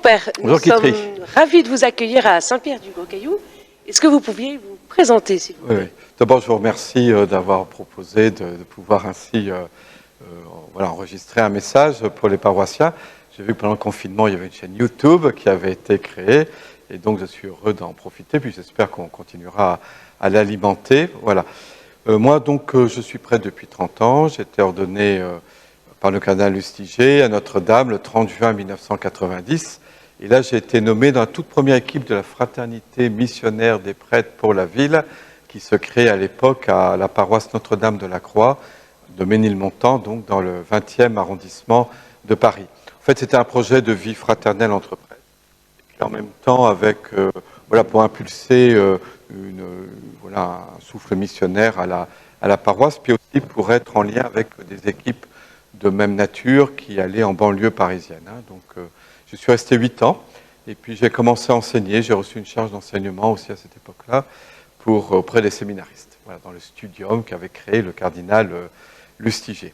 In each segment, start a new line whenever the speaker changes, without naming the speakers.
père, nous
Bonjour
sommes
Guitry.
ravis de vous accueillir à Saint-Pierre-du-Gros-Caillou. Est-ce que vous pouviez vous présenter, s'il vous plaît?
Oui. D'abord, je vous remercie d'avoir proposé de pouvoir ainsi voilà, enregistrer un message pour les paroissiens. J'ai vu que pendant le confinement, il y avait une chaîne YouTube qui avait été créée, et donc je suis heureux d'en profiter, puis j'espère qu'on continuera à l'alimenter. Voilà. Moi, donc, je suis prêtre depuis 30 ans. J'ai été ordonné par le cardinal Lustiger à Notre-Dame le 30 juin 1990. Et là, j'ai été nommé dans la toute première équipe de la fraternité missionnaire des prêtres pour la ville, qui se crée à l'époque à la paroisse Notre-Dame de la Croix de Ménilmontant, donc dans le 20e arrondissement de Paris. En fait, c'était un projet de vie fraternelle entre prêtres. Et puis en même temps, avec, voilà, pour impulser voilà, un souffle missionnaire à la paroisse, puis aussi pour être en lien avec des équipes de même nature qui allaient en banlieue parisienne. Donc, je suis resté 8 ans, et puis j'ai commencé à enseigner. J'ai reçu une charge d'enseignement aussi à cette époque-là, auprès des séminaristes, voilà, dans le studium qu'avait créé le cardinal Lustiger.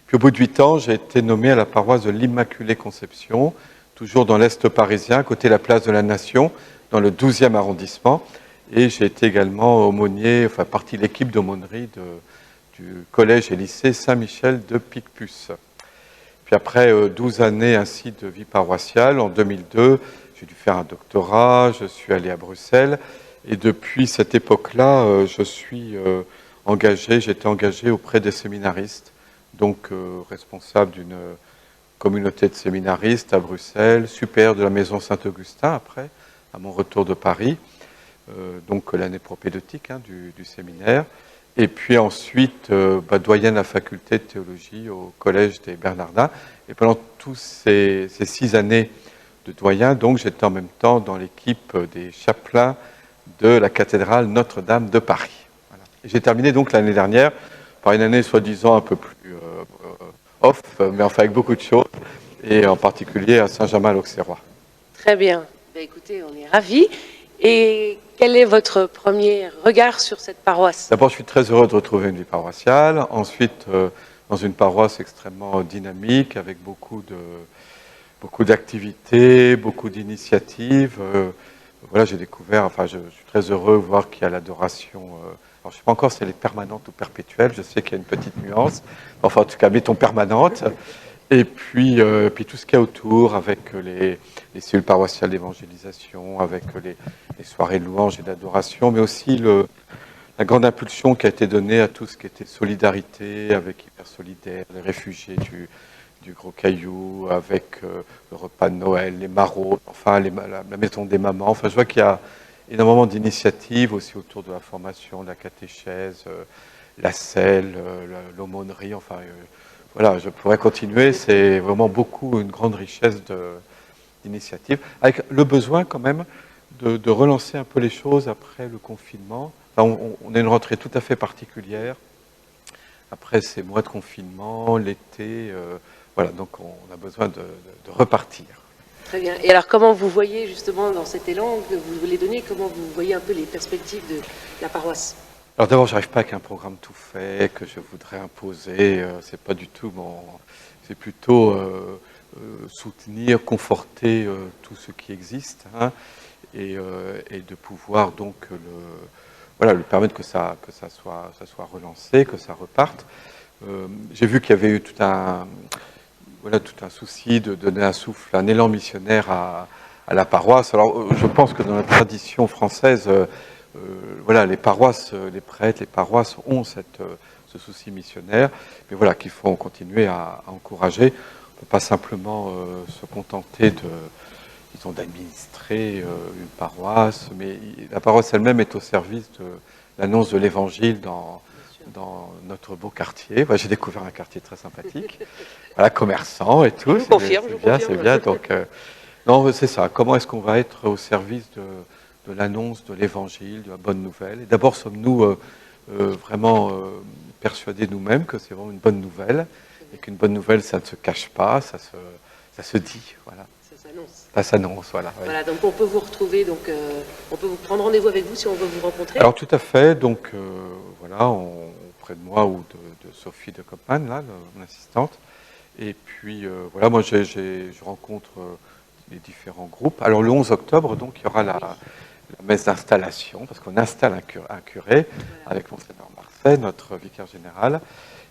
Puis au bout de 8 ans, j'ai été nommé à la paroisse de l'Immaculée Conception, toujours dans l'Est parisien, à côté de la place de la Nation, dans le 12e arrondissement. Et j'ai été également aumônier, enfin partie de l'équipe d'aumônerie du collège et lycée Saint-Michel de Picpus. Puis après 12 années ainsi de vie paroissiale, en 2002, j'ai dû faire un doctorat, je suis allé à Bruxelles, et depuis cette époque-là, je suis j'étais engagé auprès des séminaristes, donc responsable d'une communauté de séminaristes à Bruxelles, supérieur de la maison Saint-Augustin après, à mon retour de Paris, donc l'année propédeutique du séminaire. Et puis ensuite, doyen de la faculté de théologie au collège des Bernardins. Et pendant tous ces 6 années de doyen, donc j'étais en même temps dans l'équipe des chapelains de la cathédrale Notre-Dame de Paris. Voilà. J'ai terminé donc l'année dernière par une année soi-disant un peu plus off, mais enfin avec beaucoup de choses, et en particulier à Saint-Germain-l'Auxerrois.
Très bien. Ben, écoutez, on est ravis. Et quel est votre premier regard sur cette paroisse?
D'abord, je suis très heureux de retrouver une vie paroissiale. Ensuite, dans une paroisse extrêmement dynamique, avec beaucoup d'activités, beaucoup d'initiatives. Voilà, j'ai découvert, enfin, je suis très heureux de voir qu'il y a l'adoration. Alors, je ne sais pas encore si elle est permanente ou perpétuelle. Je sais qu'il y a une petite nuance. Enfin, en tout cas, mettons permanente. Et puis tout ce qu'il y a autour, avec les cellules paroissiales d'évangélisation, avec les soirées de louanges et d'adoration, mais aussi la grande impulsion qui a été donnée à tout ce qui était solidarité, avec Hyper Solidaire, les réfugiés du Gros Caillou, avec le repas de Noël, les maraudes, enfin la maison des mamans. Enfin, je vois qu'il y a énormément d'initiatives aussi autour de la formation, de la catéchèse, la selle, l'aumônerie, enfin... voilà, je pourrais continuer, c'est vraiment une grande richesse d'initiatives, avec le besoin quand même de relancer un peu les choses après le confinement. Enfin, on a une rentrée tout à fait particulière, après ces mois de confinement, l'été, voilà, donc on a besoin de repartir.
Très bien. Et alors, comment vous voyez justement dans cet élan que vous voulez donner, comment vous voyez un peu les perspectives de la paroisse?
Alors d'abord, j'arrive pas avec un programme tout fait que je voudrais imposer. C'est pas du tout c'est plutôt soutenir, conforter tout ce qui existe, et de pouvoir donc voilà, lui permettre que ça soit relancé, que ça reparte. J'ai vu qu'il y avait eu tout un souci de donner un souffle, un élan missionnaire à la paroisse. Alors, je pense que dans la tradition française, voilà, les paroisses, les prêtres, les paroisses ont ce souci missionnaire, mais voilà, qu'il faut continuer à encourager. On ne peut pas simplement se contenter d'administrer une paroisse, mais la paroisse elle-même est au service de l'annonce de l'Évangile dans notre beau quartier. Voilà, j'ai découvert un quartier très sympathique, voilà, commerçant et tout. C'est bien. Donc, non, c'est ça. Comment est-ce qu'on va être au service de l'annonce de l'Évangile, de la bonne nouvelle? Et d'abord, sommes-nous vraiment persuadés nous-mêmes que c'est vraiment une bonne nouvelle, et qu'une bonne nouvelle, ça ne se cache pas, ça se dit, voilà. Ça s'annonce, voilà. Oui.
Voilà, donc on peut vous retrouver, donc on peut vous prendre rendez-vous avec vous si on veut vous rencontrer.
Alors tout à fait, donc voilà, auprès de moi ou de Sophie de Kopman, là, mon assistante. Et puis voilà, moi je rencontre les différents groupes. Alors le 11 octobre, donc, il y aura la messe d'installation, parce qu'on installe un curé avec Monseigneur Marseille, notre vicaire général.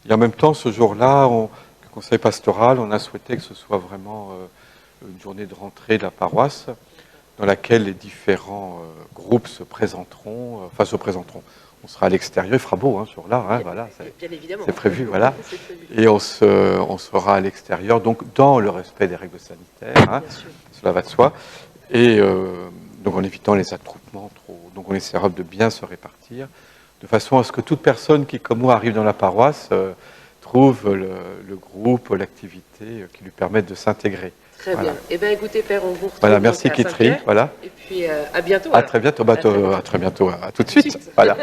Et en même temps, ce jour-là, le conseil pastoral, on a souhaité que ce soit vraiment une journée de rentrée de la paroisse, dans laquelle les différents groupes se présenteront. On sera à l'extérieur, il fera beau ce jour-là, voilà,
bien évidemment.
C'est prévu, voilà. Et on sera à l'extérieur, donc dans le respect des règles sanitaires, cela va de soi. Et donc en évitant les attroupements trop. Donc on essaiera de bien se répartir, de façon à ce que toute personne qui, comme moi, arrive dans la paroisse, trouve le groupe, l'activité qui lui permette de s'intégrer.
Très bien. Eh bien, écoutez, Père, on vous retrouve.
Voilà, merci Kitri. Voilà.
Et puis, à bientôt.
À très bientôt. À très bientôt. À tout de suite. Voilà.